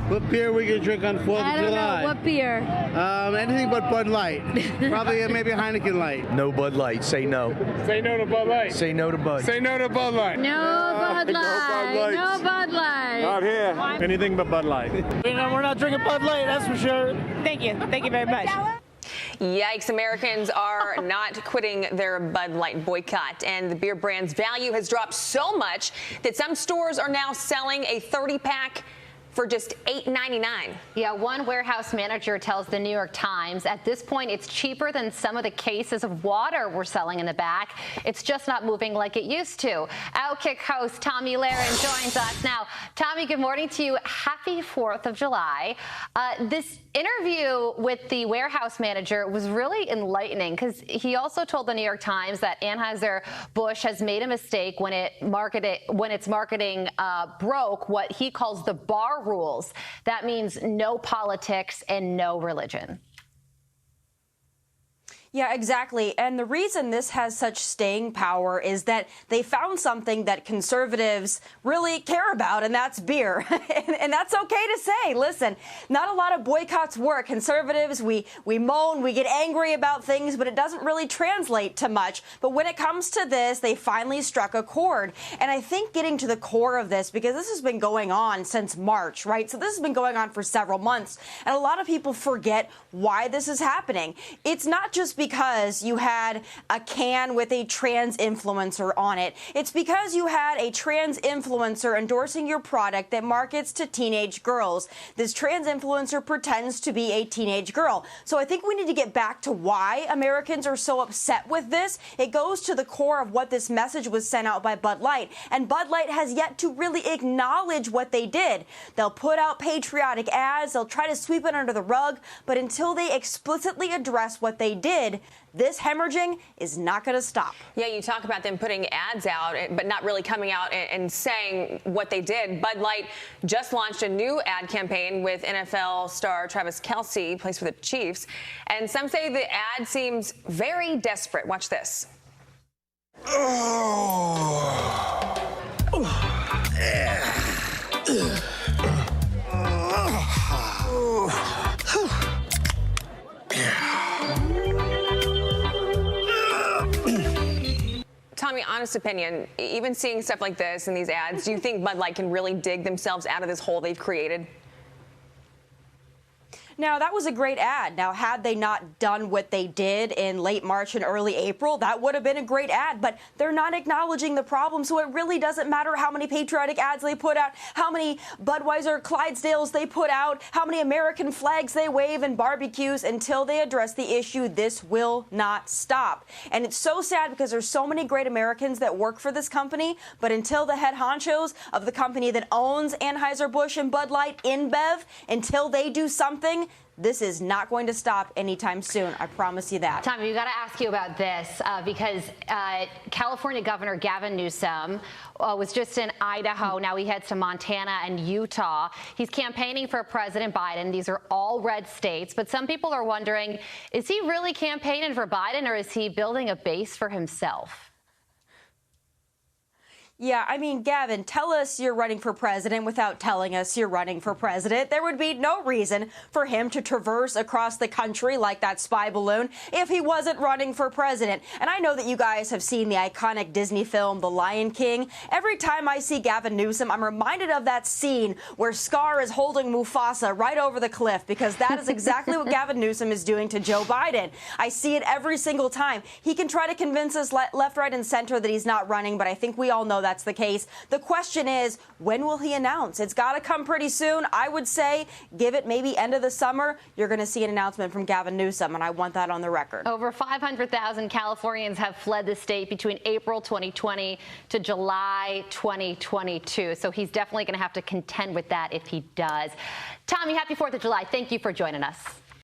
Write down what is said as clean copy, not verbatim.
What beer we can drink on 4th of July? I don't know. What beer? Anything but Bud Light. Probably maybe Heineken Light. No Bud Light. Say no. Say no to Bud Light. Say no to Bud. Say no to Bud Light. No Bud Light. No Bud Light. Not here. Anything but Bud Light. We're not drinking Bud Light, that's for sure. Thank you. Thank you very much. Yikes, Americans are not quitting their Bud Light boycott, and the beer brand's value has dropped so much that some stores are now selling a 30-pack for just $8.99. Yeah, one warehouse manager tells the New York Times, at this point, it's cheaper than some of the cases of water we're selling in the back. It's just not moving like it used to. Outkick host Tommy Lahren joins us now. Tommy, good morning to you. Happy 4th of July. This interview with the warehouse manager was really enlightening because he also told the New York Times that Anheuser-Busch has made a mistake when its marketing broke what he calls the bar rules. That means no politics and no religion. Yeah, exactly. And the reason this has such staying power is that they found something that conservatives really care about, and that's beer. and that's okay to say. Listen, not a lot of boycotts work. Conservatives, we moan, we get angry about things, but it doesn't really translate to much. But when it comes to this, they finally struck a chord. And I think getting to the core of this, because this has been going on since March, right? So this has been going on for several months. And a lot of people forget why this is happening. It's not just because you had a can with a trans influencer on it. It's because you had a trans influencer endorsing your product that markets to teenage girls. This trans influencer pretends to be a teenage girl. So I think we need to get back to why Americans are so upset with this. It goes to the core of what this message was sent out by Bud Light. And Bud Light has yet to really acknowledge what they did. They'll put out patriotic ads. They'll try to sweep it under the rug. But until they explicitly address what they did, this hemorrhaging is not going to stop. Yeah, you talk about them putting ads out, but not really coming out and saying what they did. Bud Light just launched a new ad campaign with NFL star Travis Kelce, plays for the Chiefs. And some say the ad seems very desperate. Watch this. Tommy, honest opinion, even seeing stuff like this in these ads, do you think Bud Light can really dig themselves out of this hole they've created? Now, that was a great ad. Now, had they not done what they did in late March and early April, that would have been a great ad. But they're not acknowledging the problem, so it really doesn't matter how many patriotic ads they put out, how many Budweiser Clydesdales they put out, how many American flags they wave and barbecues. Until they address the issue, this will not stop. And it's so sad because there's so many great Americans that work for this company, but until the head honchos of the company that owns Anheuser-Busch and Bud Light, InBev, until they do something, this is not going to stop anytime soon. I promise you that. Tommy, we got to ask you about this because California Governor Gavin Newsom was just in Idaho. Now he heads to Montana and Utah. He's campaigning for President Biden. These are all red states. But some people are wondering, is he really campaigning for Biden or is he building a base for himself? Yeah, I mean, Gavin, tell us you're running for president without telling us you're running for president. There would be no reason for him to traverse across the country like that spy balloon if he wasn't running for president. And I know that you guys have seen the iconic Disney film, The Lion King. Every time I see Gavin Newsom, I'm reminded of that scene where Scar is holding Mufasa right over the cliff, because that is exactly what Gavin Newsom is doing to Joe Biden. I see it every single time. He can try to convince us left, right, and center that he's not running, but I think we all know that's the case. The question is, when will he announce? It's got to come pretty soon. I would say give it maybe end of the summer. You're going to see an announcement from Gavin Newsom, and I want that on the record. Over 500,000 Californians have fled the state between April 2020 to July 2022. So he's definitely going to have to contend with that if he does. Tommy, happy 4th of July. Thank you for joining us.